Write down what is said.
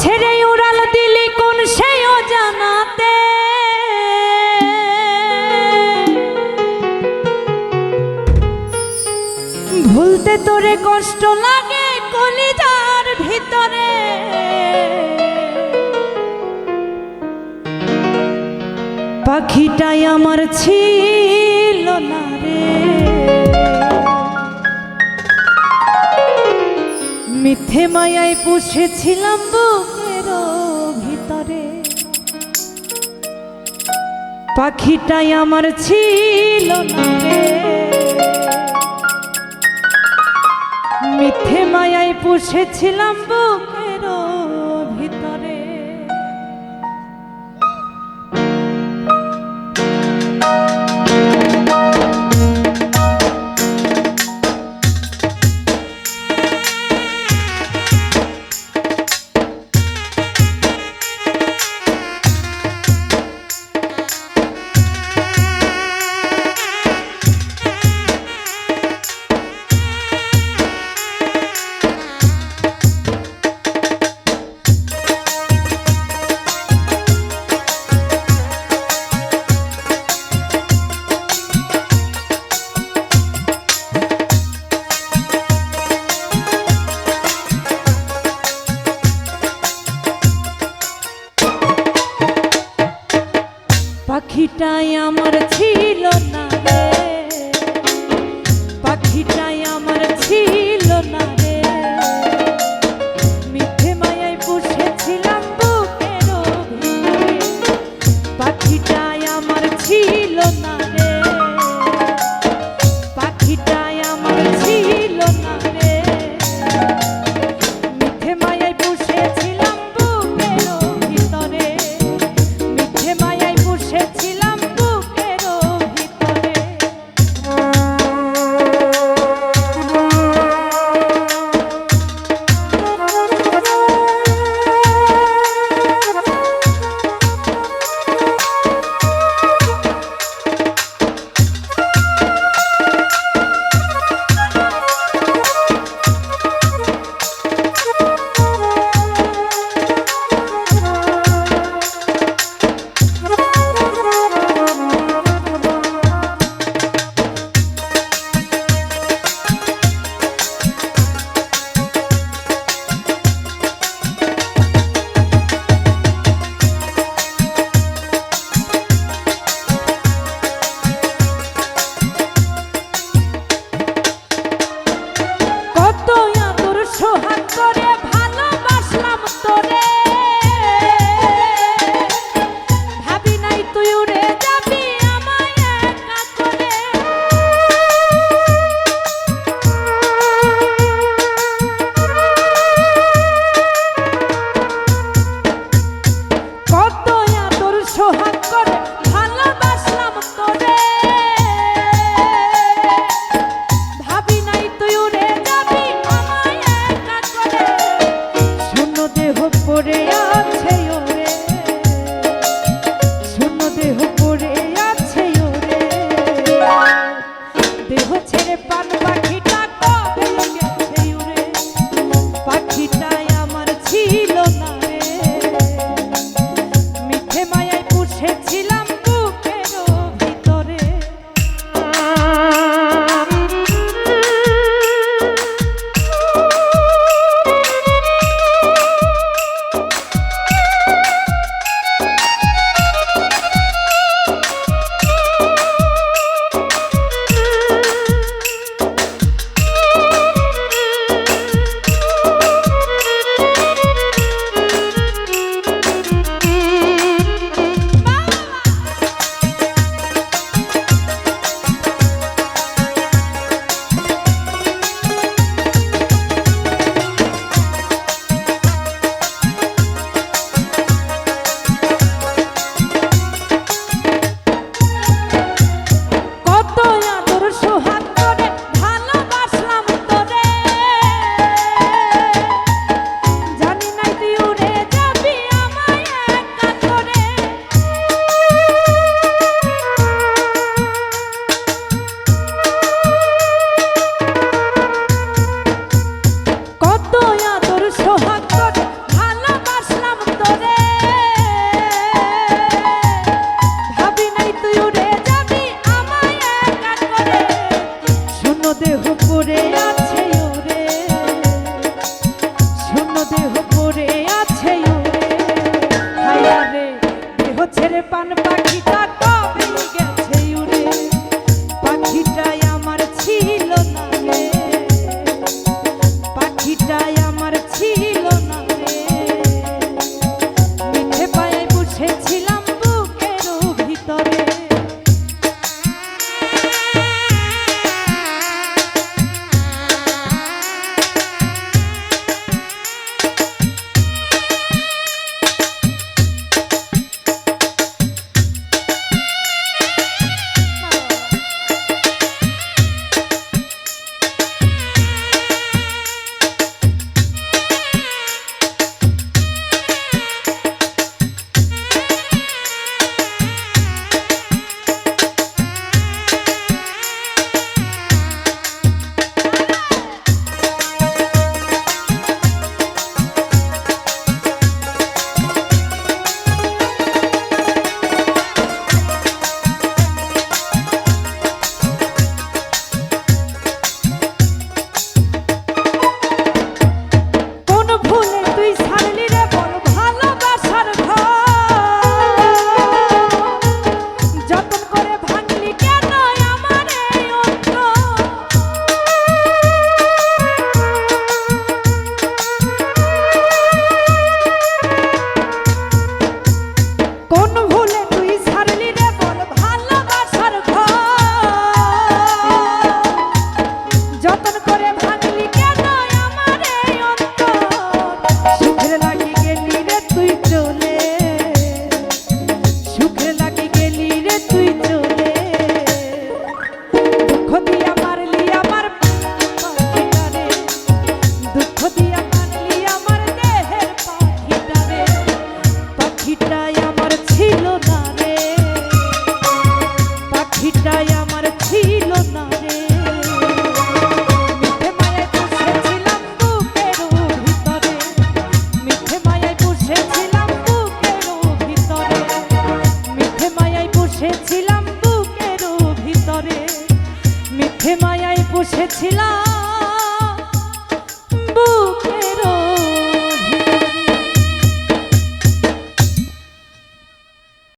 ছেড়ে উড়াল দিলি কোন সেই অজানাতে, ভুলতে তোরে কষ্ট লাগে কলিজার ভিতরে। পাখিটাই আমার ছিল না রে, মিথ্যে মায়ায় পুষেছিলাম বুকের ভিতরে। পাখিটাই আমার ছিল না রে, মিথ্যে মায়ায় পুষেছিলাম বুকের ভিতরে। পাখিটাই আমার ছিল না রে, পাখিটাই আমার ছিল না রে, মিথ্যে মায়ায় পুষেছিলাম বুকের ভিতরে। পাখিটাই আমার ছিল না রে, পাখিটাই আমার ছিল না রে, মিথ্যে মায়ায় পুষেছিলাম বুকের ভিতরে। মিথ্যে মায়ায় পুষেছিলাম বুকের ভিতরে। সোহাগ করে ভালোবাসলাম তোরে, ভাবি নাই তুই উড়ে যাবি আমায় একা করে। কত আদর সোহাগ করে ভালোবাসলাম তোরে, ভাবি নাই তুই উড়ে যাবি আমায় একা শূন্য দেহ পড়ে আছে ওরে, শূন্য দেহ পড়ে আছে ওরে, হায়া রে দেহ ছেড়ে পান পাখিটা কবে গেছে উড়ে, পাখিটাই আমার ছিল না রে, পাখিটাই আমার ছিল না রে, মিঠে পায়ে বসেছিলাম বুকের ভিতরে। মিথ্যে মায়ায় বসেছিলাম